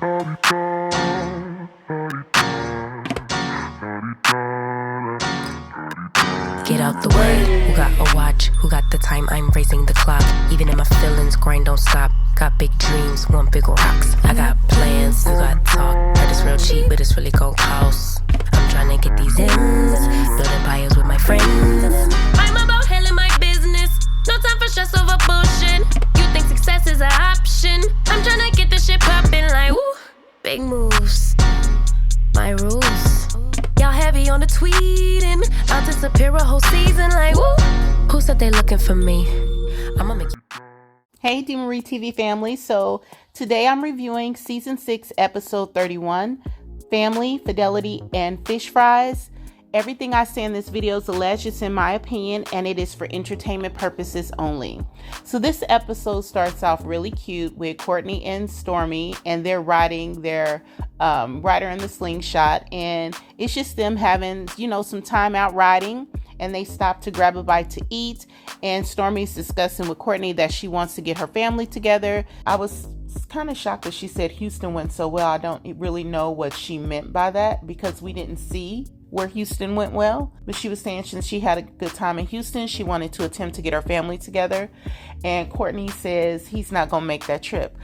Get out the way. Who got a watch? Who got the time? I'm raising the clock. Even in my feelings, grind don't stop. Got big dreams, want big rocks. I got plans, you got talk. Heard it's real cheap, but it's really gon' cost. I'm tryna get these ends, building empires with my friends. I'm about handling my business. No time for stress over bullshit. You think success is an option? I'm tryna get this shit poppin' like woo. Big moves, my rules. Y'all heavy on the tweeting. I'll disappear a whole season like woo. Who said they looking for me? I'ma make you. Hey D-Marie TV family, so today I'm reviewing season 6 episode 31, Family, Fidelity, and Fish Fries. Everything I say in this video is alleged, it's in my opinion, and it is for entertainment purposes only. So this episode starts off really cute with Courtney and Stormy, and they're riding their rider in the slingshot, and it's just them having, some time out riding, and they stop to grab a bite to eat, and Stormy's discussing with Courtney that she wants to get her family together. I was kind of shocked that she said Houston went so well. I don't really know what she meant by that because we didn't see where Houston went well, but she was saying since she had a good time in Houston, she wanted to attempt to get her family together. And Courtney says he's not gonna make that trip.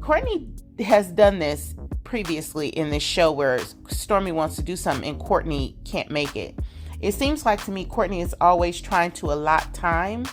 Courtney has done this previously in this show where Stormy wants to do something and Courtney can't make it. It seems like to me Courtney is always trying to allot time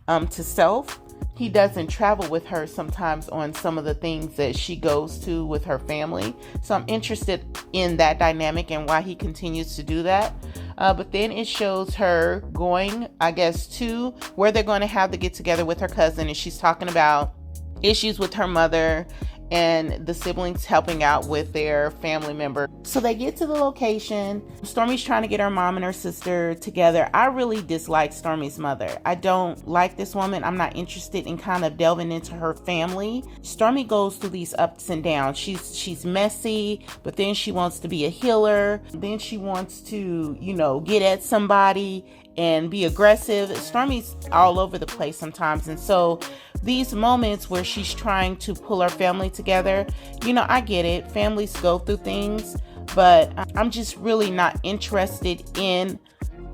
to self. He doesn't travel with her sometimes on some of the things that she goes to with her family. So I'm interested in that dynamic and why he continues to do that. But then it shows her going, I guess, to where they're going to have the get together with her cousin. And she's talking about issues with her mother and the siblings helping out with their family member. So they get to the location. Stormy's trying to get her mom and her sister together. I really dislike Stormy's mother. I don't like this woman. I'm not interested in kind of delving into her family. Stormy goes through these ups and downs. She's messy, but then she wants to be a healer. Then she wants to, get at somebody and be aggressive. Stormy's all over the place sometimes. And so these moments where she's trying to pull her family together, I get it. Families go through things, but I'm just really not interested in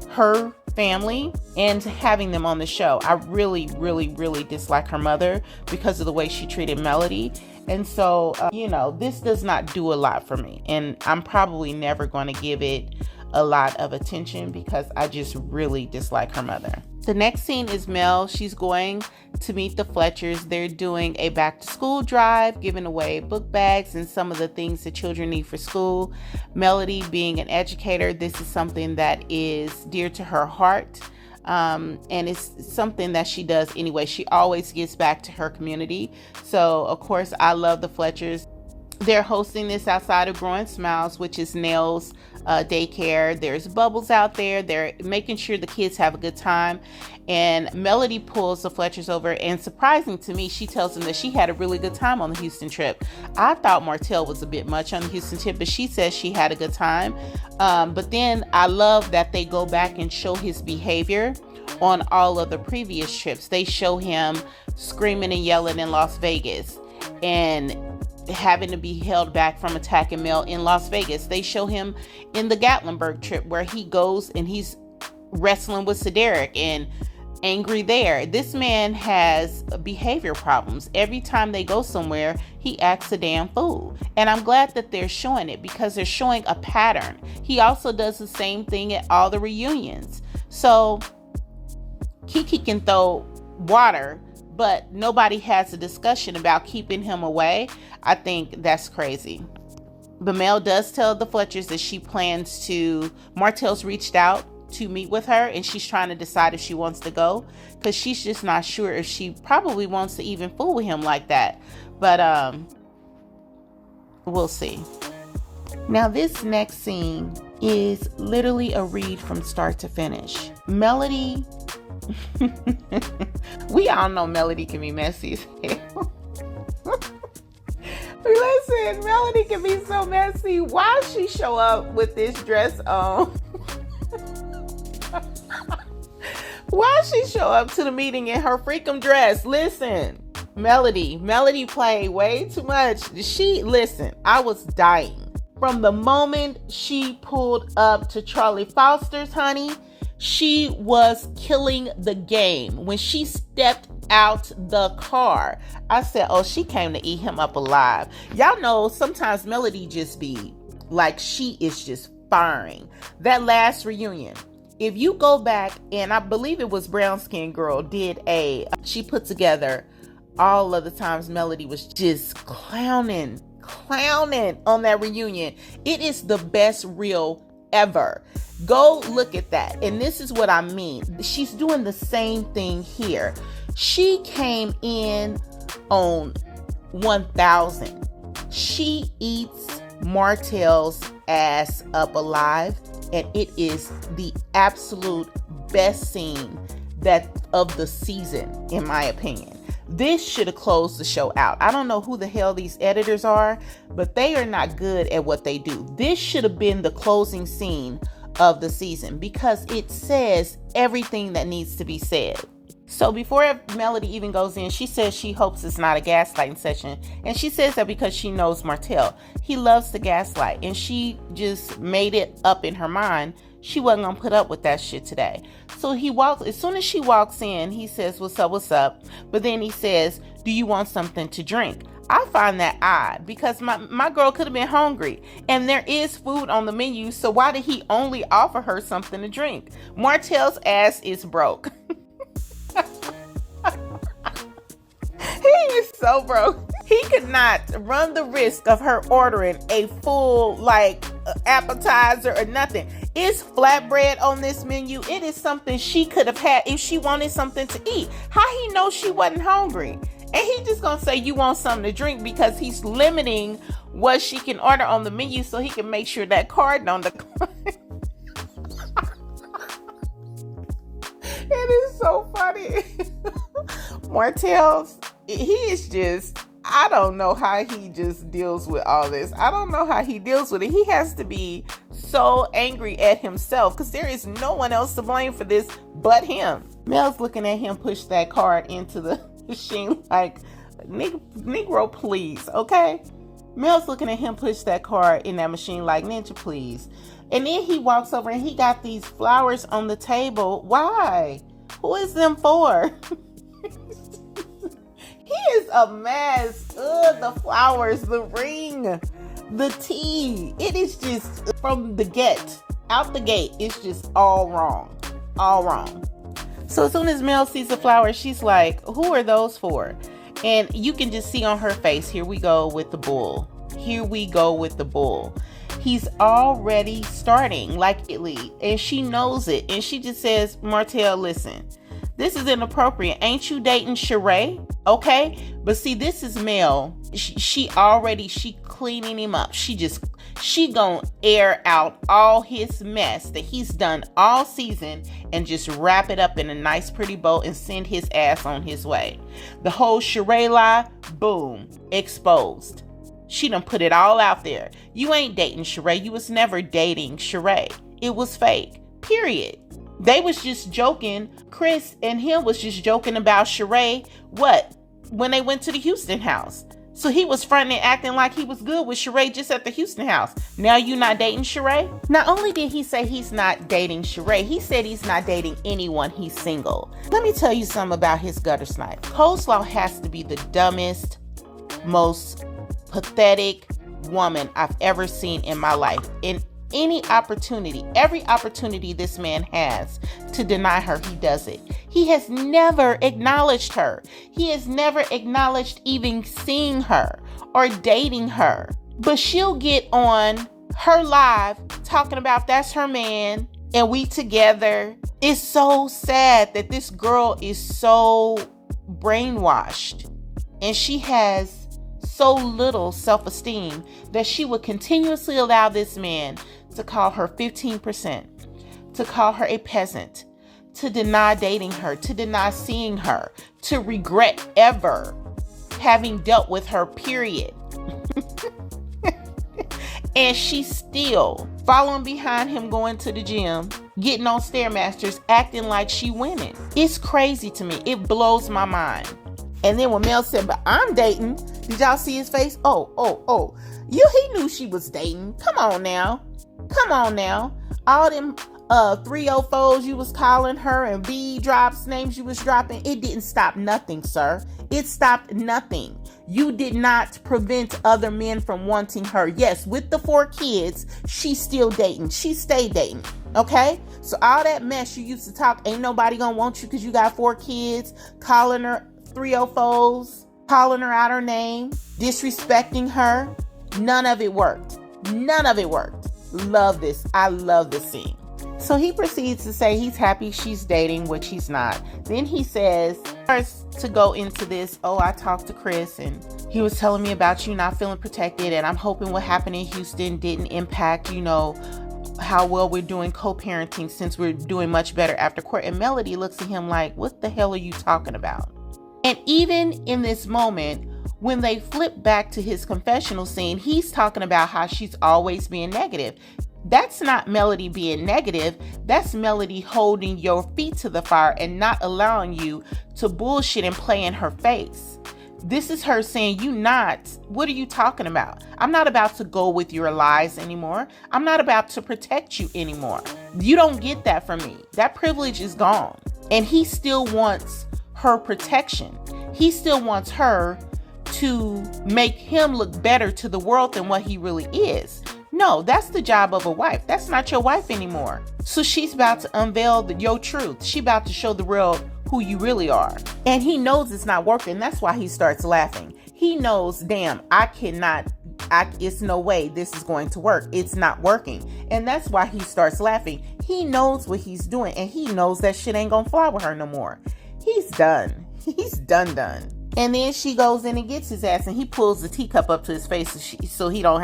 her family and having them on the show. I really, really, really dislike her mother because of the way she treated Melody. And so, this does not do a lot for me. And I'm probably never going to give it a lot of attention because I just really dislike her mother. The next scene is Mel. She's going to meet the Fletchers. They're doing a back to school drive, giving away book bags and some of the things that children need for school. Melody, being an educator, this is something that is dear to her heart. And it's something that she does anyway. She always gives back to her community. So, of course, I love the Fletchers. They're hosting this outside of Growing Smiles, which is Nell's daycare. There's bubbles out there. They're making sure the kids have a good time. And Melody pulls the Fletchers over, and surprising to me, she tells them that she had a really good time on the Houston trip. I thought Martel was a bit much on the Houston trip, but she says she had a good time. But then I love that they go back and show his behavior on all of the previous trips. They show him screaming and yelling in Las Vegas and having to be held back from attacking Mel in Las Vegas. They show him in the Gatlinburg trip where he goes and he's wrestling with Cedric and angry there. This man has behavior problems. Every time they go somewhere, he acts a damn fool. And I'm glad that they're showing it because they're showing a pattern. He also does the same thing at all the reunions. So Kiki can throw water, but nobody has a discussion about keeping him away. I think that's crazy. But Mel does tell the Fletchers that she plans to, Martell's reached out to meet with her and she's trying to decide if she wants to go because she's just not sure if she probably wants to even fool with him like that. But we'll see. Now this next scene is literally a read from start to finish. Melody, we all know Melody can be messy as hell. Listen, Melody can be so messy. Why she show up with this dress on? Why she show up to the meeting in her freakum dress? Listen, Melody played way too much. Listen, I was dying. From the moment she pulled up to Charlie Foster's, honey, she was killing the game. When she stepped out the car, I said, oh, she came to eat him up alive. Y'all know sometimes Melody just be like, she is just firing. That last reunion, if you go back, and I believe it was Brown Skin Girl she put together all of the times Melody was just clowning on that reunion. It is the best reel ever. Go look at that. And this is what I mean. She's doing the same thing here. She came in on 1000. She eats Martell's ass up alive, and it is the absolute best scene of the season, in my opinion. This should have closed the show out. I don't know who the hell these editors are, but they are not good at what they do. This should have been the closing scene of the season because it says everything that needs to be said. So before Melody even goes in, she says she hopes it's not a gaslighting session. And she says that because she knows Martel. He loves to gaslight. And she just made it up in her mind she wasn't going to put up with that shit today. So as soon as she walks in, he says, what's up? But then he says, do you want something to drink? I find that odd because my girl could have been hungry and there is food on the menu. So why did he only offer her something to drink? Martell's ass is broke. He is so broke. He could not run the risk of her ordering a full appetizer or nothing. It's flatbread on this menu. It is something she could have had if she wanted something to eat. How he know she wasn't hungry? And he just gonna say you want something to drink because he's limiting what she can order on the menu so he can make sure that card don't decline. It is so funny. Martell's, he is just, I don't know how he just deals with all this. I don't know how he deals with it. He has to be so angry at himself because there is no one else to blame for this but him. Mel's looking at him push that card into the machine like, Negro, please, okay? Mel's looking at him push that card in that machine like, Ninja, please. And then he walks over and he got these flowers on the table. Why? Who is them for? He is a mess. Ugh, the flowers, the ring, the tea. It is just from out the gate, it's just all wrong. All wrong. So as soon as Mel sees the flowers, she's like, who are those for? And you can just see on her face, here we go with the bull. Here we go with the bull. He's already starting like Italy, and she knows it. And she just says, Martel, listen, this is inappropriate. Ain't you dating Sheree? Okay. But see, this is Mel. She cleaning him up. She gonna air out all his mess that he's done all season and just wrap it up in a nice pretty bow and send his ass on his way. The whole Sheree lie, boom, exposed. She done put it all out there. You ain't dating Sheree. You was never dating Sheree. It was fake. Period. They was just joking. Chris and him was just joking about Sheree. What? When they went to the Houston house. So he was fronting and acting like he was good with Sheree just at the Houston house. Now you not dating Sheree? Not only did he say he's not dating Sheree, he said he's not dating anyone. He's single. Let me tell you something about his gutter snipe. Coleslaw has to be the dumbest, most pathetic woman I've ever seen in my life. In every opportunity this man has to deny her, he does it. He has never acknowledged her. He has never acknowledged even seeing her or dating her. But she'll get on her live talking about that's her man and we together. It's so sad that this girl is so brainwashed and she has so little self-esteem that she would continuously allow this man to call her 15%, to call her a peasant, to deny dating her, to deny seeing her, to regret ever having dealt with her, period. And she's still following behind him, going to the gym, getting on Stairmasters, acting like she winning. It's crazy to me. It blows my mind. And then when Mel said, but I'm dating, did y'all see his face? Oh. He knew she was dating. Come on now. All them 304s you was calling her and B drops names you was dropping, it didn't stop nothing, sir. It stopped nothing. You did not prevent other men from wanting her. Yes, with the 4 kids, she's still dating. She stayed dating. Okay? So all that mess you used to talk, ain't nobody gonna want you because you got 4 kids, calling her 304s, calling her out her name, disrespecting her. None of it worked. Love this. I love this scene. So he proceeds to say he's happy she's dating, which he's not. Then he says, first to go into this, I talked to Chris and he was telling me about you not feeling protected, and I'm hoping what happened in Houston didn't impact, how well we're doing co-parenting, since we're doing much better after court. And Melody looks at him like, what the hell are you talking about? And even in this moment, when they flip back to his confessional scene, he's talking about how she's always being negative. That's not Melody being negative. That's Melody holding your feet to the fire and not allowing you to bullshit and play in her face. This is her saying, what are you talking about? I'm not about to go with your lies anymore. I'm not about to protect you anymore. You don't get that from me. That privilege is gone. And he still wants her protection. He still wants her to make him look better to the world than what he really is. No, that's the job of a wife. That's not your wife anymore. So she's about to unveil your truth. She's about to show the world who you really are. And he knows it's not working. That's why he starts laughing. He knows, damn, it's no way this is going to work. It's not working. And that's why he starts laughing. He knows what he's doing, and he knows that shit ain't gonna fly with her no more. He's done. He's done. And then she goes in and gets his ass, and he pulls the teacup up to his face so he's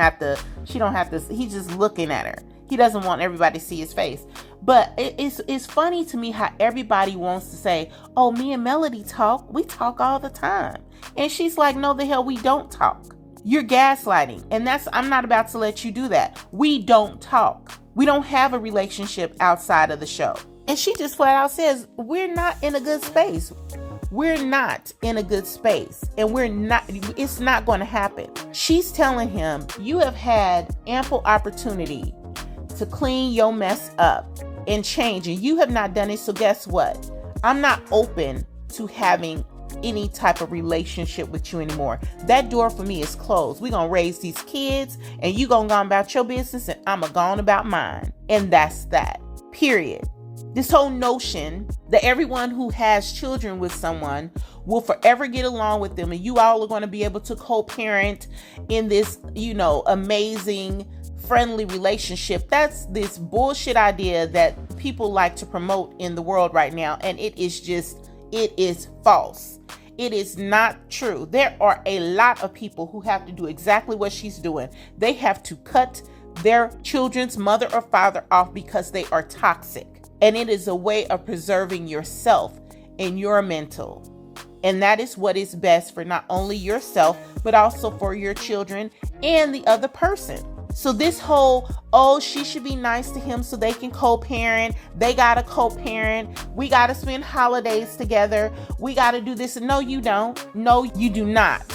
just looking at her. He doesn't want everybody to see his face. But it's funny to me how everybody wants to say, oh, me and Melody talk. We talk all the time. And she's like, no, the hell we don't talk. You're gaslighting. And I'm not about to let you do that. We don't talk. We don't have a relationship outside of the show. And she just flat out says, we're not in a good space. We're not in a good space, and it's not going to happen. She's telling him, you have had ample opportunity to clean your mess up and change, and you have not done it. So guess what? I'm not open to having any type of relationship with you anymore. That door for me is closed. We're going to raise these kids, and you going to go about your business, and I'm going to go on about mine. And that's that. Period. This whole notion that everyone who has children with someone will forever get along with them, and you all are going to be able to co-parent in this, amazing, friendly relationship. That's this bullshit idea that people like to promote in the world right now. And it is false. It is not true. There are a lot of people who have to do exactly what she's doing. They have to cut their children's mother or father off because they are toxic. And it is a way of preserving yourself and your mental. And that is what is best for not only yourself, but also for your children and the other person. So this whole, she should be nice to him so they can co-parent. They got to co-parent. We got to spend holidays together. We got to do this. No, you don't. No, you do not.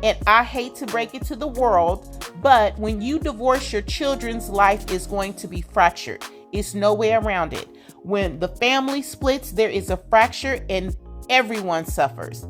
And I hate to break it to the world, but when you divorce, your children's life is going to be fractured. It's no way around it. When the family splits, there is a fracture and everyone suffers.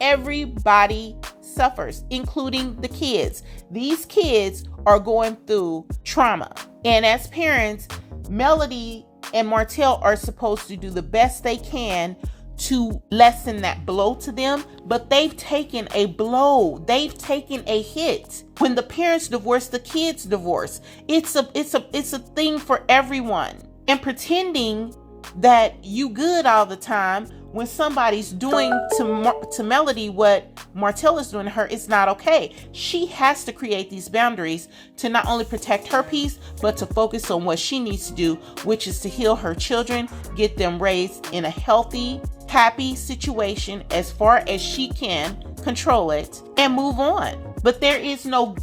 Everybody suffers, including the kids. These kids are going through trauma. And as parents, Melody and Martel are supposed to do the best they can to lessen that blow to them, but they've taken a blow. They've taken a hit. When the parents divorce, the kids divorce. It's a thing for everyone. And pretending that you good all the time when somebody's doing to Melody what Martel is doing to her, it's not okay. She has to create these boundaries to not only protect her peace, but to focus on what she needs to do, which is to heal her children, get them raised in a healthy, happy situation as far as she can control it, and move on. But there is no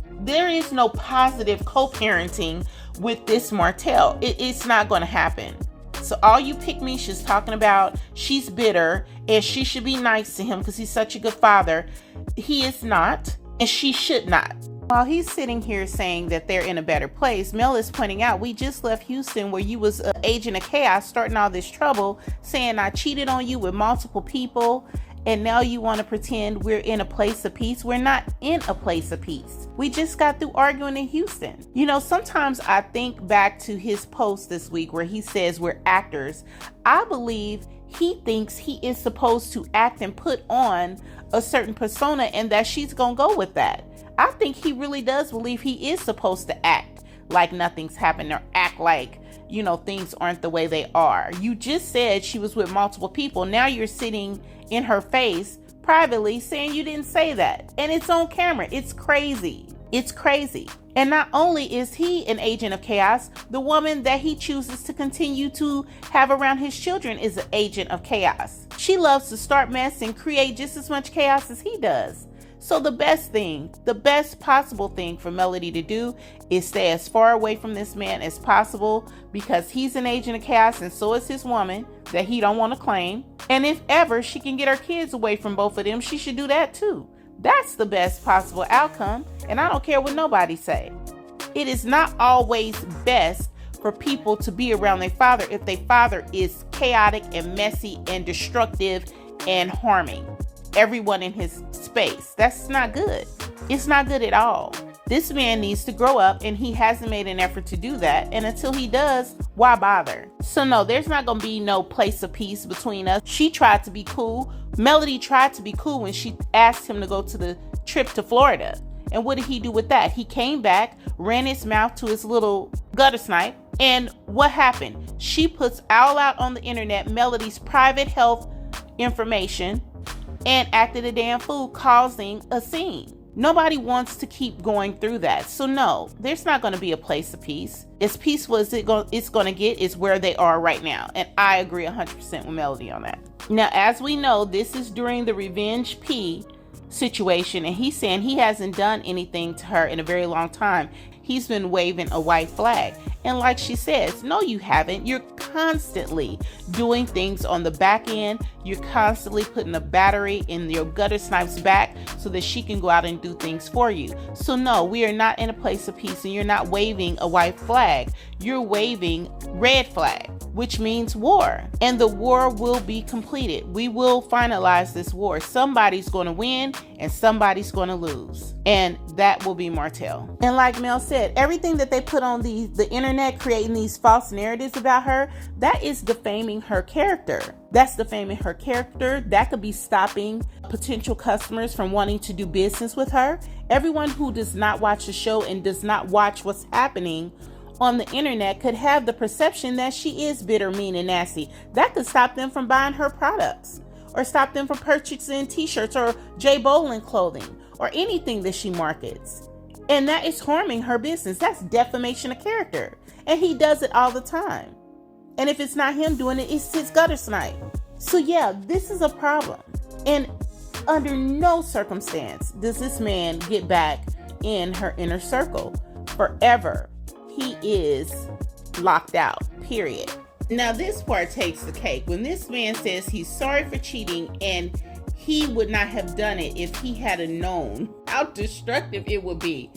positive co-parenting with this Martel. It's not going to happen. So all you pick-me-she's talking about she's bitter and she should be nice to him because he's such a good father. He is not, and she should not. While he's sitting here saying that they're in a better place, Mel is pointing out, we just left Houston where you was an agent of chaos starting all this trouble, saying I cheated on you with multiple people, and now you want to pretend we're in a place of peace. We're not in a place of peace. We just got through arguing in Houston. You know, sometimes I think back to his post this week where he says we're actors. I believe he thinks he is supposed to act and put on a certain persona and that she's gonna go with that. I think he really does believe he is supposed to act like nothing's happened or act like, you know, things aren't the way they are. You just said she was with multiple people. Now you're sitting in her face privately saying you didn't say that. And it's on camera. It's crazy. It's crazy. And not only is he an agent of chaos, the woman that he chooses to continue to have around his children is an agent of chaos. She loves to start mess and create just as much chaos as he does. So the best possible thing for Melody to do is stay as far away from this man as possible, because he's an agent of chaos and so is his woman that he don't want to claim. And if ever she can get her kids away from both of them, she should do that too. That's the best possible outcome, and I don't care what nobody say. It is not always best for people to be around their father if their father is chaotic and messy and destructive and harming everyone in his space. That's not good. It's not good at all. This man needs to grow up, and he hasn't made an effort to do that. And until he does, why bother? So no, there's not going to be no place of peace between us. She tried to be cool. Melody tried to be cool when she asked him to go to the trip to Florida. And what did he do with that? He came back, ran his mouth to his little gutter snipe. And what happened? She puts all out on the internet Melody's private health information and acted a damn fool, causing a scene. Nobody wants to keep going through that. So no, there's not going to be a place of peace. As peaceful as it's going to get is where they are right now. And I agree 100% with Melody on that. Now, as we know, this is during the Revenge P situation, and he's saying he hasn't done anything to her in a very long time. He's been waving a white flag. And like she says, no, you haven't. You're constantly doing things on the back end. You're constantly putting a battery in your gutter snipe's back so that she can go out and do things for you. So no, we are not in a place of peace, and you're not waving a white flag. You're waving red flag, which means war. And the war will be completed. We will finalize this war. Somebody's going to win and somebody's going to lose. And that will be Martel. And like Mel said, everything that they put on the internet, creating these false narratives about her, that is defaming her character. That's defaming her character. That could be stopping potential customers from wanting to do business with her. Everyone who does not watch the show and does not watch what's happening on the internet could have the perception that she is bitter, mean, and nasty. That could stop them from buying her products, or stop them from purchasing t-shirts or J. Bolin clothing or anything that she markets. And that is harming her business. That's defamation of character. And he does it all the time. And if it's not him doing it, it's his gutter snipe. So yeah, this is a problem. And under no circumstance does this man get back in her inner circle forever. He is locked out, period. Now this part takes the cake. When this man says he's sorry for cheating and he would not have done it if he had known how destructive it would be.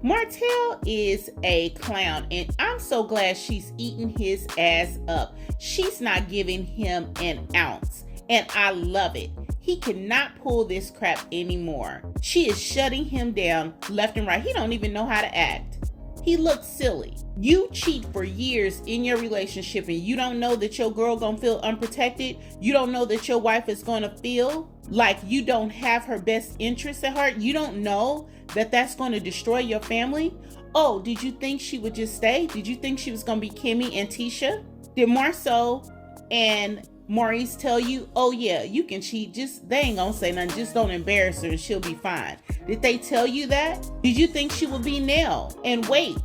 Martell is a clown, and I'm so glad she's eating his ass up. She's not giving him an ounce, and I love it. He cannot pull this crap anymore. She is shutting him down left and right. He don't even know how to act. He looks silly. You cheat for years in your relationship and you don't know that your girl gonna feel unprotected. You don't know that your wife is gonna feel like you don't have her best interests at heart. You don't know that that's going to destroy your family. Oh, did you think she would just stay? Did you think she was gonna be Kimmy and Tisha? Did Marceau and Maurice tell you, oh yeah, you can cheat, just they ain't gonna say nothing, just don't embarrass her and she'll be fine? Did they tell you that? Did you think she would be Nell and wait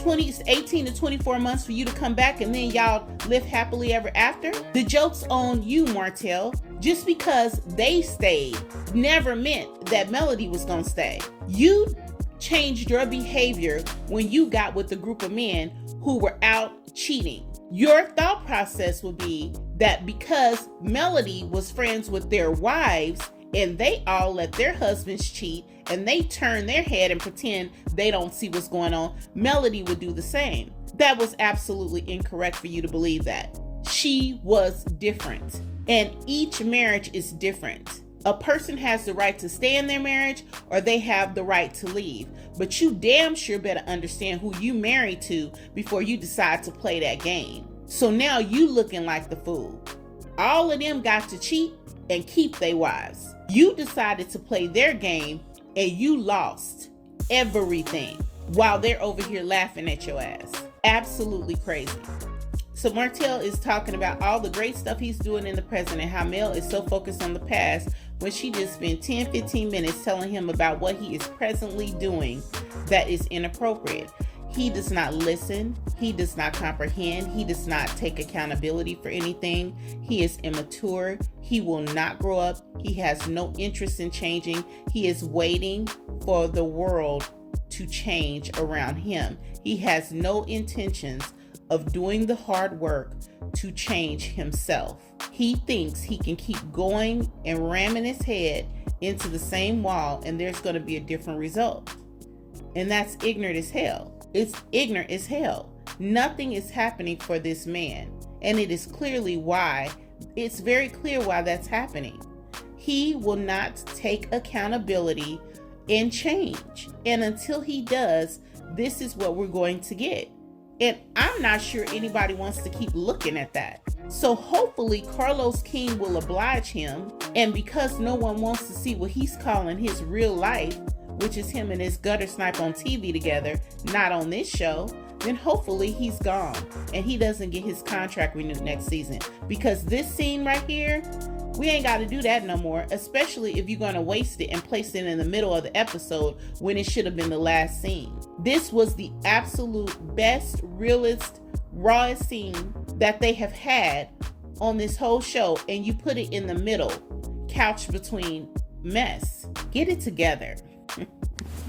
18 to 24 months for you to come back and then y'all live happily ever after? The joke's on you, Martel. Just because they stayed never meant that Melody was gonna stay. You changed your behavior when you got with a group of men who were out cheating. Your thought process would be that because Melody was friends with their wives and they all let their husbands cheat and they turn their head and pretend they don't see what's going on, Melody would do the same. That was absolutely incorrect for you to believe that. She was different, and each marriage is different. A person has the right to stay in their marriage or they have the right to leave. But you damn sure better understand who you married to before you decide to play that game. So now you looking like the fool. All of them got to cheat and keep their wives. You decided to play their game and you lost everything while they're over here laughing at your ass. Absolutely crazy. So Martel is talking about all the great stuff he's doing in the present and how Mel is so focused on the past when she just spent 10-15 minutes telling him about what he is presently doing that is inappropriate. He does not listen. He does not comprehend. He does not take accountability for anything. He is immature. He will not grow up. He has no interest in changing. He is waiting for the world to change around him. He has no intentions of doing the hard work to change himself. He thinks he can keep going and ramming his head into the same wall and there's going to be a different result. And that's ignorant as hell. It's ignorant as hell. Nothing is happening for this man. And it is clearly why. It's very clear why that's happening. He will not take accountability and change. And until he does, this is what we're going to get. And I'm not sure anybody wants to keep looking at that. So hopefully Carlos King will oblige him. And because no one wants to see what he's calling his real life, which is him and his gutter snipe on TV together, not on this show, then hopefully he's gone and he doesn't get his contract renewed next season. Because this scene right here, we ain't got to do that no more, especially if you're going to waste it and place it in the middle of the episode when it should have been the last scene. This was the absolute best, realest, rawest scene that they have had on this whole show, and you put it in the middle, couch between mess. Get it together.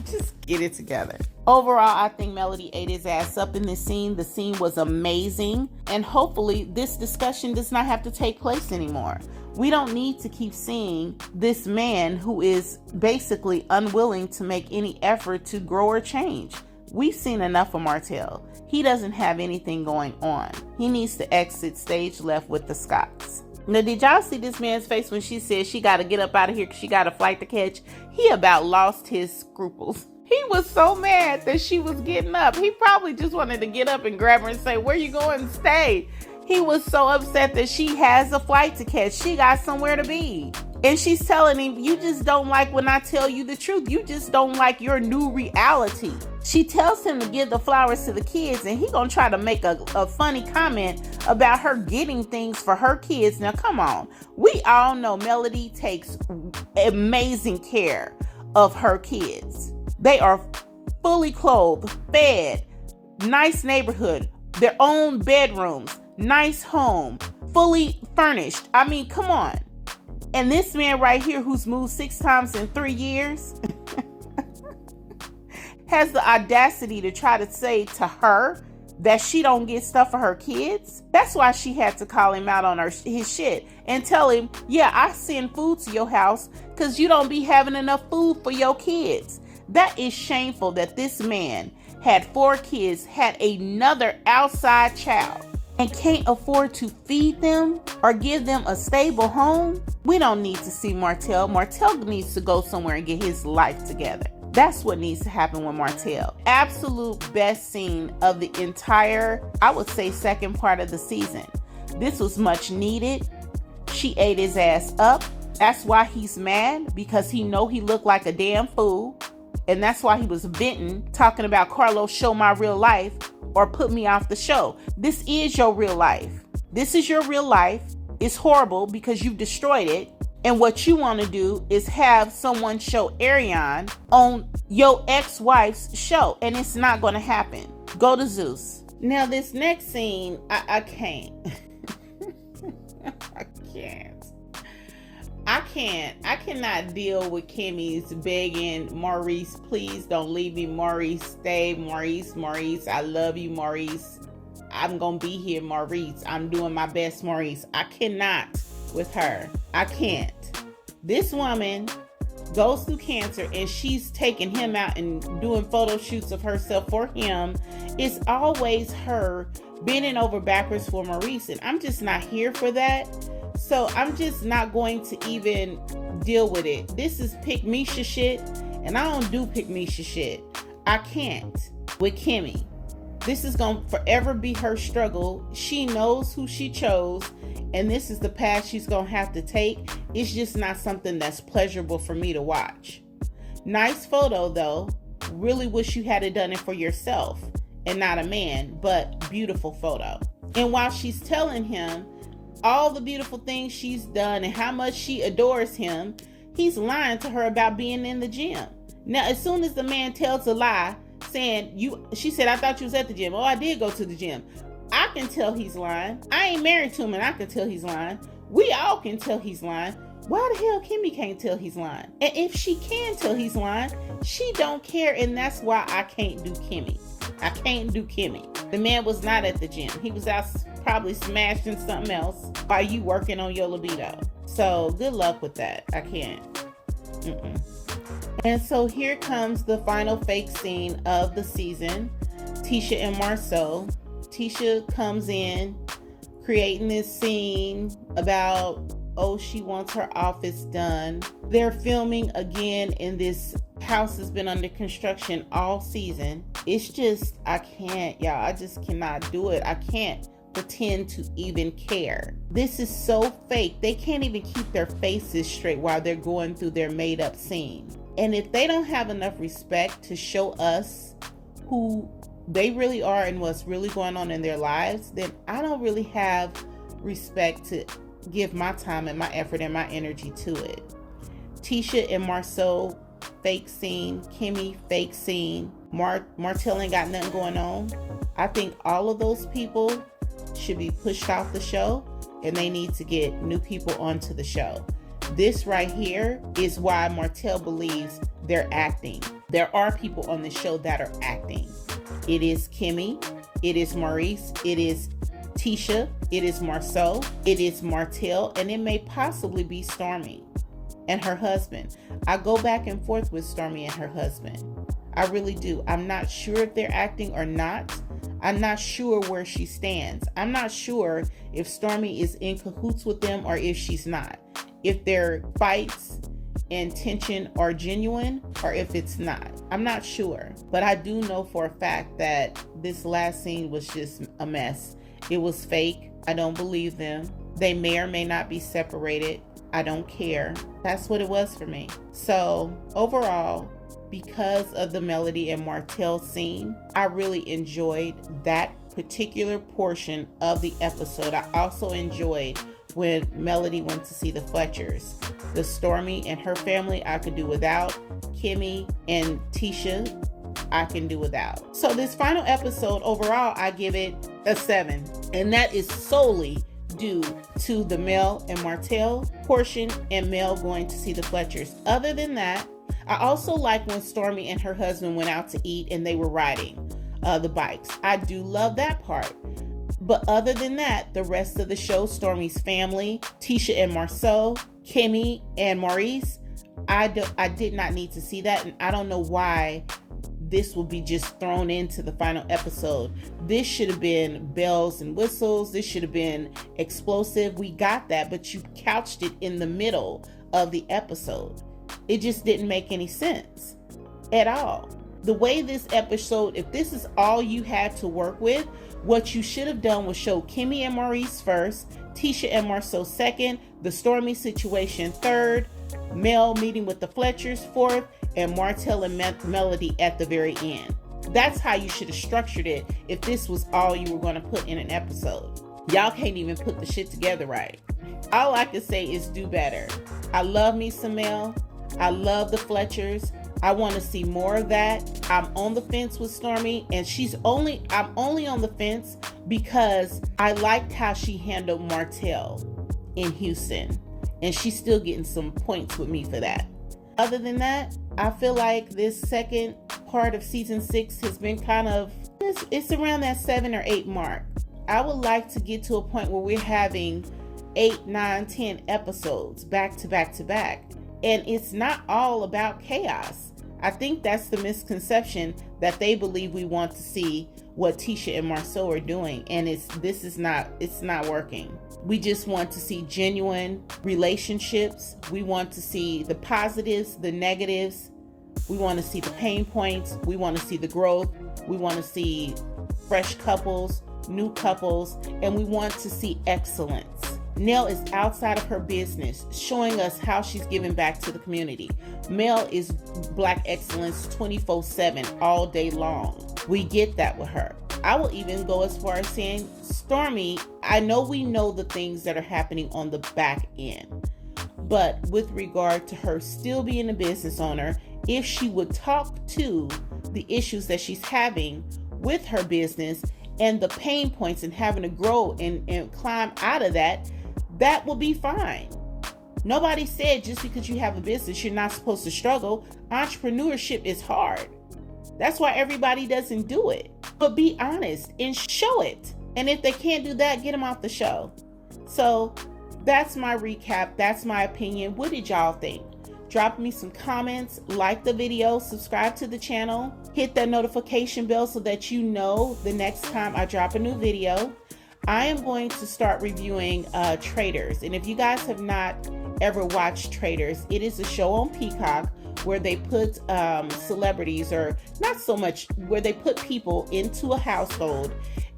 Just get it together. Overall, I think Melody ate his ass up in this scene. The scene was amazing, and hopefully this discussion does not have to take place anymore. We don't need to keep seeing this man who is basically unwilling to make any effort to grow or change. We've seen enough of Martel. He doesn't have anything going on. He needs to exit stage left with the Scots. Now, did y'all see this man's face when she said she got to get up out of here because she got a flight to catch? He about lost his scruples. He was so mad that she was getting up. He probably just wanted to get up and grab her and say, "Where you going? Stay." He was so upset that she has a flight to catch. She got somewhere to be. And she's telling him, "You just don't like when I tell you the truth. You just don't like your new reality." She tells him to give the flowers to the kids, and he gonna try to make a funny comment about her getting things for her kids. Now, come on. We all know Melody takes amazing care of her kids. They are fully clothed, fed, nice neighborhood, their own bedrooms, nice home, fully furnished. I mean, come on. And this man right here who's moved 6 times in 3 years has the audacity to try to say to her that she don't get stuff for her kids. That's why she had to call him out on his shit and tell him, "Yeah, I send food to your house because you don't be having enough food for your kids." That is shameful that this man had 4 kids, had another outside child, and can't afford to feed them or give them a stable home. We don't need to see Martel. Martel needs to go somewhere and get his life together. That's what needs to happen with Martel. Absolute best scene of the entire, I would say, second part of the season. This was much needed. She ate his ass up. That's why he's mad, because he know he looked like a damn fool. And that's why he was venting, talking about, "Carlos, show my real life or put me off the show." This is your real life. This is your real life. It's horrible because you've destroyed it. And what you want to do is have someone show Ariane on your ex-wife's show. And it's not going to happen. Go to Zeus. Now, this next scene, I can't. I cannot deal with Kimmy's begging, "Maurice, please don't leave me. Maurice, stay. Maurice, I love you, Maurice. I'm gonna be here, Maurice. I'm doing my best, Maurice. I cannot with her. I can't. This woman goes through cancer and she's taking him out and doing photo shoots of herself for him. It's always her bending over backwards for Maurice, and I'm just not here for that. So I'm just not going to even deal with it. This is pick Misha shit, and I don't do pick Misha shit. I can't with Kimmy. This is going to forever be her struggle. She knows who she chose, and this is the path she's going to have to take. It's just not something that's pleasurable for me to watch. Nice photo, though. Really wish you had done it for yourself and not a man, but beautiful photo. And while she's telling him all the beautiful things she's done and how much she adores him, he's lying to her about being in the gym. Now, as soon as the man tells a lie, saying, she said, I thought you was at the gym. Oh, I did go to the gym. I can tell he's lying. I ain't married to him and I can tell he's lying. We all can tell he's lying. Why the hell Kimmy can't tell he's lying? And if she can tell he's lying, she don't care, and that's why I can't do Kimmy. I can't do Kimmy. The man was not at the gym. He was out probably smashing something else while you working on your libido. So good luck with that. I can't. And so here comes the final fake scene of the season. Tisha and Marceau. Tisha comes in creating this scene about, oh, she wants her office done. They're filming again, and this house has been under construction all season. It's just, I can't, y'all. I just cannot do it. I can't pretend to even care. This is so fake. They can't even keep their faces straight while they're going through their made up scene. And if they don't have enough respect to show us who they really are and what's really going on in their lives, then I don't really have respect to give my time and my effort and my energy to it. Tisha and Marceau, fake scene. Kimmy, fake scene. Martel ain't got nothing going on. I think all of those people should be pushed off the show, and they need to get new people onto the show. This right here is why Martel believes they're acting. There are people on the show that are acting. It is Kimmy, it is Maurice, it is Tisha, it is Marceau, it is Martel, and it may possibly be Stormy and her husband. I go back and forth with Stormy and her husband. I really do. I'm not sure if they're acting or not. I'm not sure where she stands. I'm not sure if Stormy is in cahoots with them or if she's not. If their fights and tension are genuine or if it's not. I'm not sure. But I do know for a fact that this last scene was just a mess. It was fake. I don't believe them. They may or may not be separated. I don't care. That's what it was for me. So overall, because of the Melody and Martel scene, I really enjoyed that particular portion of the episode. I also enjoyed when Melody went to see the Fletchers. The Stormy and her family I could do without. Kimmy and Tisha I can do without. So this final episode overall, I give it a 7. And that is solely due to the Mel and Martel portion and Mel going to see the Fletchers. Other than that, I also like when Stormy and her husband went out to eat and they were riding the bikes. I do love that part. But other than that, the rest of the show, Stormy's family, Tisha and Marceau, Kimmy and Maurice, I did not need to see that, and I don't know why this will be just thrown into the final episode. This should have been bells and whistles. This should have been explosive. We got that, but you couched it in the middle of the episode. It just didn't make any sense at all. The way this episode, if this is all you had to work with, what you should have done was show Kimmy and Maurice first, Tisha and Marceau second, the Stormy situation third, Mel meeting with the Fletchers fourth, and Martel and Melody at the very end. That's how you should have structured it if this was all you were going to put in an episode. Y'all can't even put the shit together right. All I can say is do better. I love me some Mel. I love the Fletchers. I want to see more of that. I'm on the fence with Stormy, and I'm only on the fence because I liked how she handled Martel in Houston, and she's still getting some points with me for that. Other than that, I feel like this second part of season 6 has been kind of, it's around that 7 or 8 mark. I would like to get to a point where we're having 8, 9, 10 episodes back to back to back. And it's not all about chaos. I think that's the misconception, that they believe we want to see what Tisha and Marcel are doing, and it's not working. We just want to see genuine relationships. We want to see the positives, the negatives. We want to see the pain points. We want to see the growth. We want to see fresh couples, new couples, and we want to see excellence. Nell is outside of her business, showing us how she's giving back to the community. Mel is Black excellence 24/7, all day long. We get that with her. I will even go as far as saying, Stormy, I know we know the things that are happening on the back end, but with regard to her still being a business owner, if she would talk to the issues that she's having with her business and the pain points and having to grow and climb out of that, that will be fine. Nobody said just because you have a business, you're not supposed to struggle. Entrepreneurship is hard. That's why everybody doesn't do it. But be honest and show it. And if they can't do that, get them off the show. So that's my recap. That's my opinion. What did y'all think? Drop me some comments, like the video, subscribe to the channel, hit that notification bell so that you know the next time I drop a new video. I am going to start reviewing Traitors. And if you guys have not ever watched Traitors, it is a show on Peacock where they put celebrities, or not so much, where they put people into a household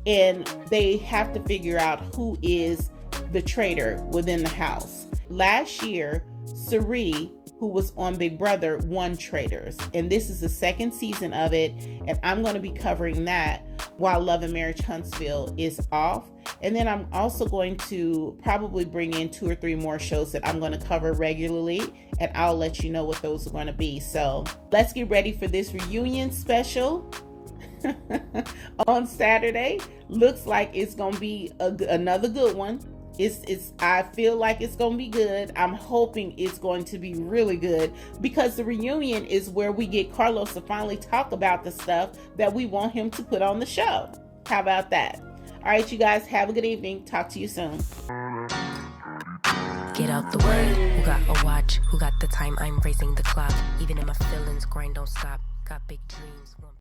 and they have to figure out who is the traitor within the house. Last year, Sari, who was on Big Brother, won Traitors, and this is the second season of it, and I'm going to be covering that while Love Marriage Huntsville is off. And then I'm also going to probably bring in 2 or 3 more shows that I'm going to cover regularly, and I'll let you know what those are going to be. So let's get ready for this reunion special on Saturday. Looks like it's going to be another good one. I feel like it's going to be good. I'm hoping it's going to be really good, because the reunion is where we get Carlos to finally talk about the stuff that we want him to put on the show. How about that? All right, you guys, have a good evening. Talk to you soon. Get out the way. Who got a watch? Who got the time? I'm raising the clock. Even in my feelings, grind don't stop. Got big dreams.